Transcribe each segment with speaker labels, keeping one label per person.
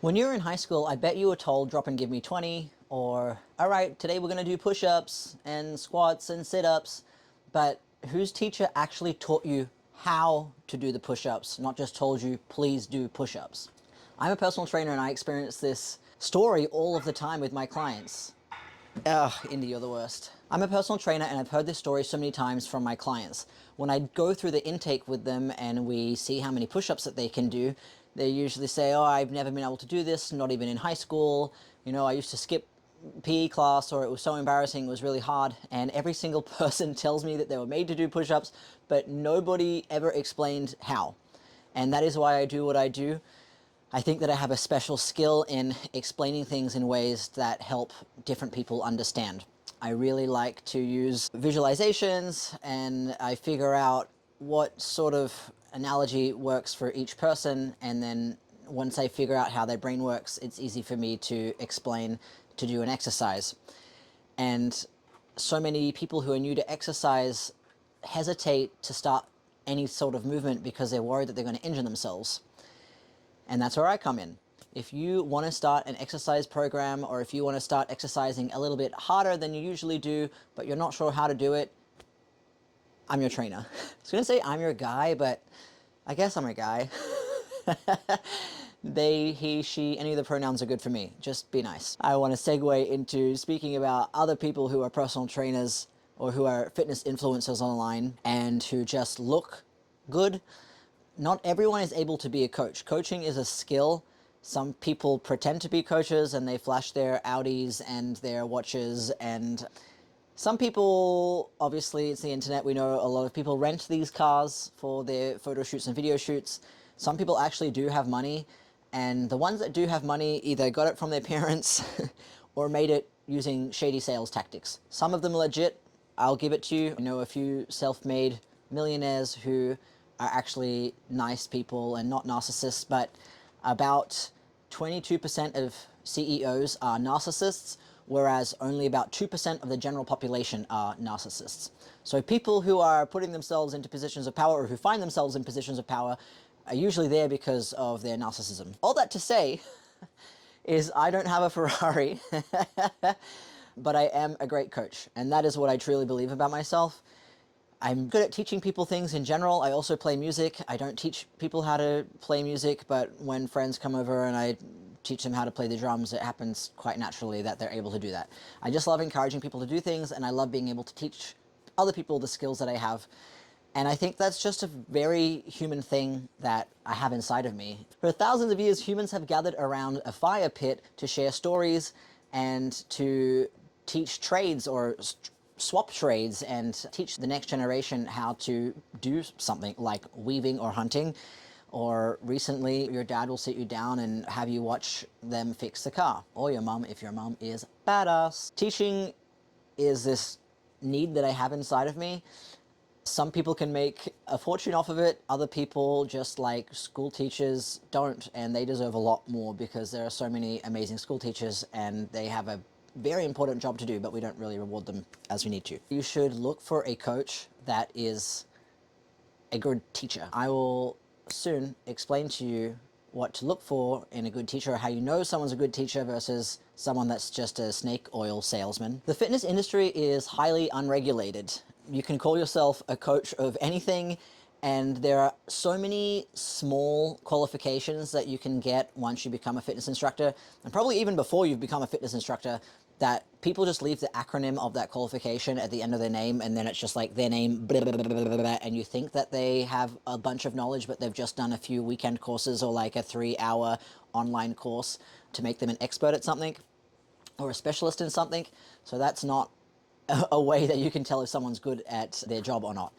Speaker 1: When you were in high school, I bet you were told drop and give me 20, or all right, today we're going to do push-ups and squats and sit-ups, but whose teacher actually taught you how to do the push-ups, not just told you, please do push-ups? I'm a personal trainer and I experience this story all of the time with my clients. Ugh, Indy, you're the worst. I'm a personal trainer and I've heard this story so many times from my clients. When I go through the intake with them and we see how many push-ups that they can do, they usually say, oh, I've never been able to do this, not even in high school. You know, I used to skip PE class or it was so embarrassing, it was really hard. And every single person tells me that they were made to do push-ups, but nobody ever explained how. And that is why I do what I do. I think that I have a special skill in explaining things in ways that help different people understand. I really like to use visualizations and I figure out what sort of analogy works for each person, and then once I figure out how their brain works, it's easy for me to explain to do an exercise. And so many people who are new to exercise hesitate to start any sort of movement because they're worried that they're going to injure themselves. And that's where I come in. If you want to start an exercise program, or if you want to start exercising a little bit harder than you usually do, but you're not sure how to do it, I'm your trainer. I was going to say I'm your guy, but I guess I'm a guy. They, he, she, any of the pronouns are good for me. Just be nice. I want to segue into speaking about other people who are personal trainers or who are fitness influencers online and who just look good. Not everyone is able to be a coach. Coaching is a skill. Some people pretend to be coaches and they flash their Audis and their watches, and some people, obviously it's the internet, we know a lot of people rent these cars for their photo shoots and video shoots. Some people actually do have money, and the ones that do have money either got it from their parents or made it using shady sales tactics. Some of them legit, I'll give it to you. I know a few self-made millionaires who are actually nice people and not narcissists, but about 22% of CEOs are narcissists, whereas only about 2% of the general population are narcissists. So people who are putting themselves into positions of power, or who find themselves in positions of power, are usually there because of their narcissism. All that to say is I don't have a Ferrari, but I am a great coach, and that is what I truly believe about myself. I'm good at teaching people things in general. I also play music. I don't teach people how to play music, but when friends come over and I teach them how to play the drums, it happens quite naturally that they're able to do that. I just love encouraging people to do things, and I love being able to teach other people the skills that I have. And I think that's just a very human thing that I have inside of me. For thousands of years, humans have gathered around a fire pit to share stories and to teach trades, or swap trades, and teach the next generation how to do something like weaving or hunting. Or recently, your dad will sit you down and have you watch them fix the car. Or your mum, if your mum is badass. Teaching is this need that I have inside of me. Some people can make a fortune off of it. Other people, just like school teachers, don't, and they deserve a lot more because there are so many amazing school teachers and they have a very important job to do, but we don't really reward them as we need to. You should look for a coach that is a good teacher. I will soon explain to you what to look for in a good teacher, or how you know someone's a good teacher versus someone that's just a snake oil salesman. The fitness industry is highly unregulated. You can call yourself a coach of anything, and there are so many small qualifications that you can get once you become a fitness instructor, and probably even before you've become a fitness instructor, that people just leave the acronym of that qualification at the end of their name, and then it's just like their name, blah, blah, blah, blah, blah, blah, and you think that they have a bunch of knowledge, but they've just done a few weekend courses or like a 3-hour online course to make them an expert at something or a specialist in something. So that's not a way that you can tell if someone's good at their job or not.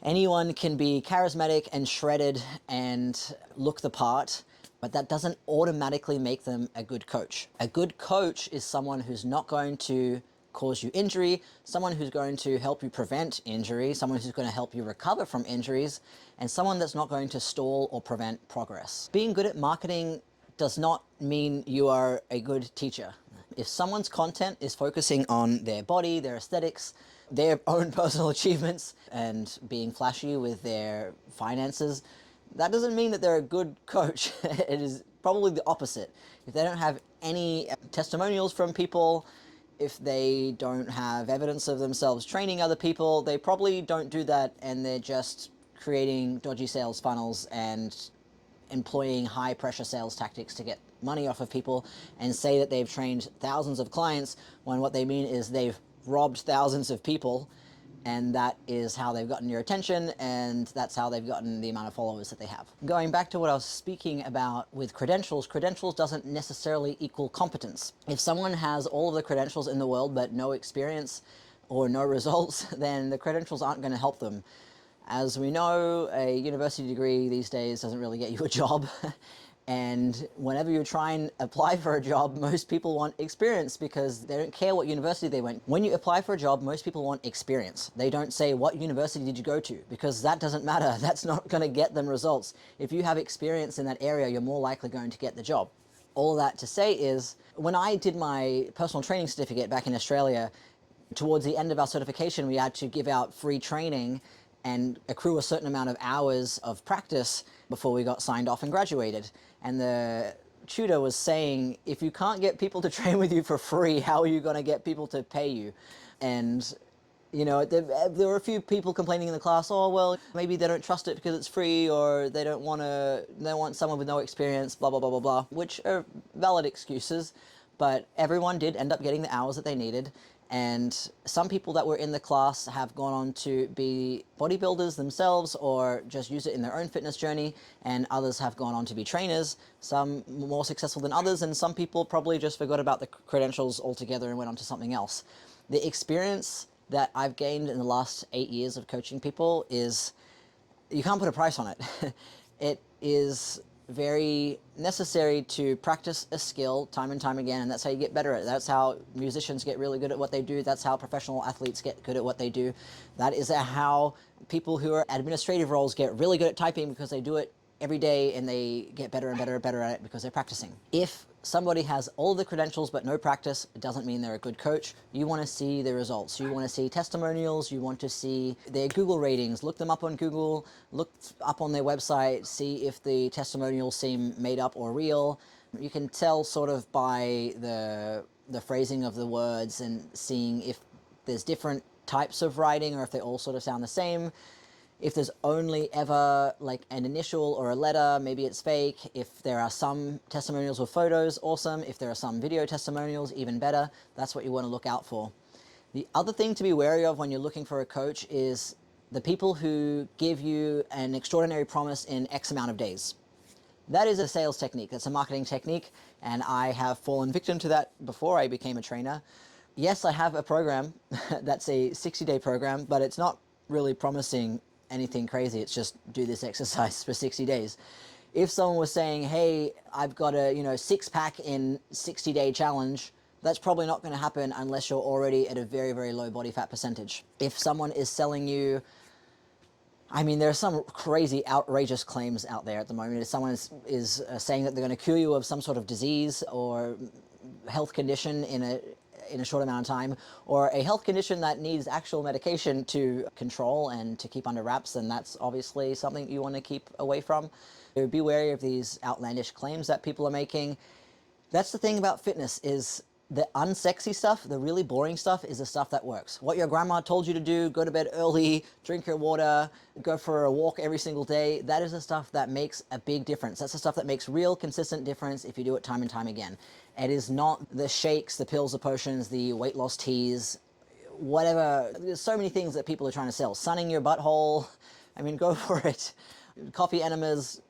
Speaker 1: Anyone can be charismatic and shredded and look the part, but that doesn't automatically make them a good coach. A good coach is someone who's not going to cause you injury, someone who's going to help you prevent injury, someone who's going to help you recover from injuries, and someone that's not going to stall or prevent progress. Being good at marketing does not mean you are a good teacher. If someone's content is focusing on their body, their aesthetics, their own personal achievements, and being flashy with their finances, that doesn't mean that they're a good coach. It is probably the opposite. If they don't have any testimonials from people, if they don't have evidence of themselves training other people, they probably don't do that, and they're just creating dodgy sales funnels and employing high pressure sales tactics to get money off of people and say that they've trained thousands of clients, when what they mean is they've robbed thousands of people, and that is how they've gotten your attention, and that's how they've gotten the amount of followers that they have. Going back to what I was speaking about with credentials, credentials doesn't necessarily equal competence. If someone has all of the credentials in the world but no experience or no results, then the credentials aren't going to help them. As we know, a university degree these days doesn't really get you a job. And whenever you try and apply for a job, most people want experience because they don't care what university they went. When you apply for a job, most people want experience. They don't say, what university did you go to? Because that doesn't matter. That's not going to get them results. If you have experience in that area, you're more likely going to get the job. All that to say is, when I did my personal training certificate back in Australia, towards the end of our certification, we had to give out free training and accrue a certain amount of hours of practice before we got signed off and graduated. And the tutor was saying, if you can't get people to train with you for free, how are you going to get people to pay you? And you know, there were a few people complaining in the class, oh, well, maybe they don't trust it because it's free, or they want someone with no experience, blah, blah, blah, blah, blah, which are valid excuses, but everyone did end up getting the hours that they needed. And some people that were in the class have gone on to be bodybuilders themselves or just use it in their own fitness journey, and others have gone on to be trainers, some more successful than others, and some people probably just forgot about the credentials altogether and went on to something else. The experience that I've gained in the last 8 years of coaching people is, you can't put a price on it. It is very necessary to practice a skill time and time again, and that's how you get better at it. That's how musicians get really good at what they do. That's how professional athletes get good at what they do. That is how people who are at administrative roles get really good at typing, because they do it every day and they get better and better and better at it because they're practicing. If somebody has all the credentials but no practice, it doesn't mean they're a good coach. You want to see the results. You want to see testimonials. You want to see their Google ratings. Look them up on Google, look up on their website, see if the testimonials seem made up or real. You can tell sort of by the phrasing of the words and seeing if there's different types of writing or if they all sort of sound the same. If there's only ever like an initial or a letter, maybe it's fake. If there are some testimonials with photos, awesome. If there are some video testimonials, even better. That's what you want to look out for. The other thing to be wary of when you're looking for a coach is the people who give you an extraordinary promise in X amount of days. That is a sales technique. That's a marketing technique, and I have fallen victim to that before I became a trainer. Yes, I have a program that's a 60-day program, but it's not really promising anything crazy. It's just do this exercise for 60 days. If someone was saying, hey, I've got a 6-pack in 60-day challenge, that's probably not going to happen unless you're already at a very, very low body fat percentage. If someone is selling you, I mean, there are some crazy, outrageous claims out there at the moment. If someone is saying that they're going to cure you of some sort of disease or health condition in a short amount of time, or a health condition that needs actual medication to control and to keep under wraps, then that's obviously something you want to keep away from. So be wary of these outlandish claims that people are making. That's the thing about fitness, is the unsexy stuff, the really boring stuff, is the stuff that works. What your grandma told you to do, go to bed early, drink your water, go for a walk every single day, that is the stuff that makes a big difference. That's the stuff that makes real, consistent difference if you do it time and time again. It is not the shakes, the pills, the potions, the weight loss teas, whatever. There's so many things that people are trying to sell. Sunning your butthole, I mean, go for it. Coffee enemas,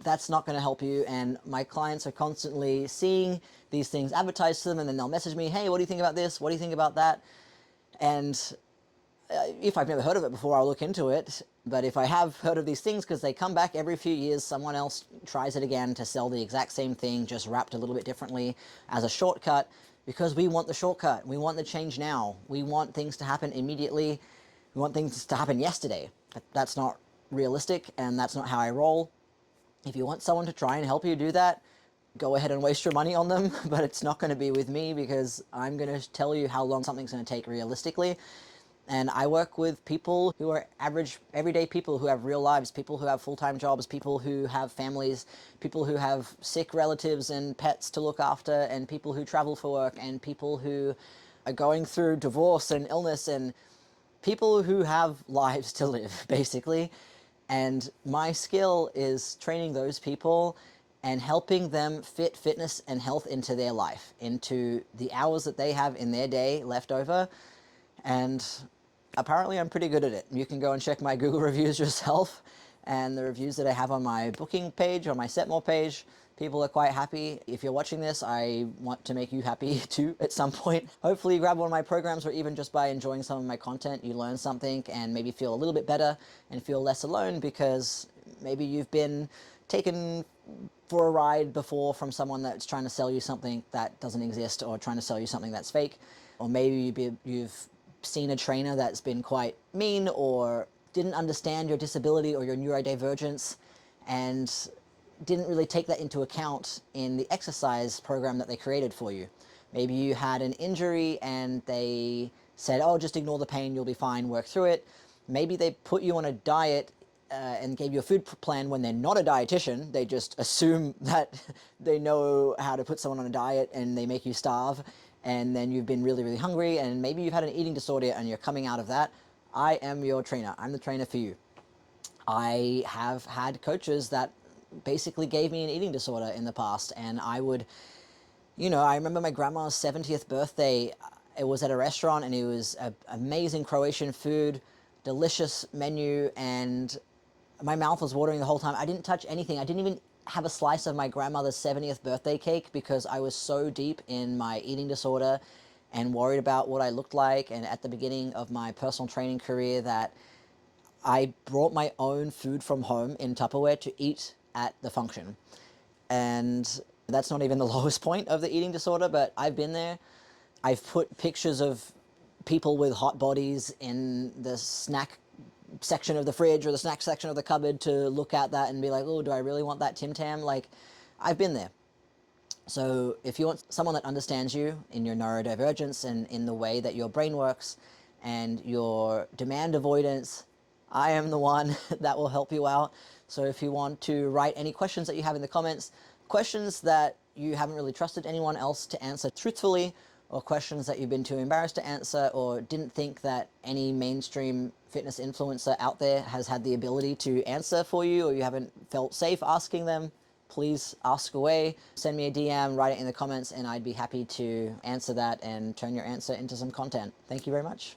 Speaker 1: that's not going to help you. And my clients are constantly seeing these things advertised to them, and then they'll message me, hey, what do you think about this? What do you think about that? And if I've never heard of it before, I'll look into it. But if I have heard of these things, because they come back every few years, someone else tries it again to sell the exact same thing, just wrapped a little bit differently as a shortcut, because we want the shortcut. We want the change now. We want things to happen immediately. We want things to happen yesterday. That's not realistic, and that's not how I roll. If you want someone to try and help you do that, go ahead and waste your money on them, but it's not going to be with me, because I'm going to tell you how long something's going to take realistically. And I work with people who are average, everyday people who have real lives, people who have full-time jobs, people who have families, people who have sick relatives and pets to look after, and people who travel for work, and people who are going through divorce and illness, and people who have lives to live, basically. And my skill is training those people and helping them fit fitness and health into their life, into the hours that they have in their day left over. And apparently I'm pretty good at it. You can go and check my Google reviews yourself, and the reviews that I have on my booking page, on my Setmore page. People are quite happy. If you're watching this, I want to make you happy too at some point. Hopefully you grab one of my programs, or even just by enjoying some of my content, you learn something and maybe feel a little bit better and feel less alone, because maybe you've been taken for a ride before from someone that's trying to sell you something that doesn't exist, or trying to sell you something that's fake. Or maybe you've seen a trainer that's been quite mean, or didn't understand your disability or your neurodivergence, and didn't really take that into account in the exercise program that they created for you. Maybe you had an injury and they said, oh, just ignore the pain, you'll be fine, work through it. Maybe they put you on a diet and gave you a food plan when they're not a dietitian. They just assume that they know how to put someone on a diet, and they make you starve, and then you've been really, really hungry, and maybe you've had an eating disorder and you're coming out of that. I am your trainer. I'm the trainer for you. I have had coaches that basically gave me an eating disorder in the past, and I would, I remember my grandma's 70th birthday. It was at a restaurant, and it was amazing Croatian food, delicious menu, and my mouth was watering the whole time. I didn't touch anything. I didn't even have a slice of my grandmother's 70th birthday cake, because I was so deep in my eating disorder and worried about what I looked like, and at the beginning of my personal training career, that I brought my own food from home in Tupperware to eat at the function. And that's not even the lowest point of the eating disorder, but I've been there. I've put pictures of people with hot bodies in the snack section of the fridge or the snack section of the cupboard to look at that and be like, oh, do I really want that Tim Tam? Like, I've been there. So if you want someone that understands you in your neurodivergence and in the way that your brain works and your demand avoidance, I am the one that will help you out. So if you want to write any questions that you have in the comments, questions that you haven't really trusted anyone else to answer truthfully, or questions that you've been too embarrassed to answer, or didn't think that any mainstream fitness influencer out there has had the ability to answer for you, or you haven't felt safe asking them, please ask away. Send me a DM, write it in the comments, and I'd be happy to answer that and turn your answer into some content. Thank you very much.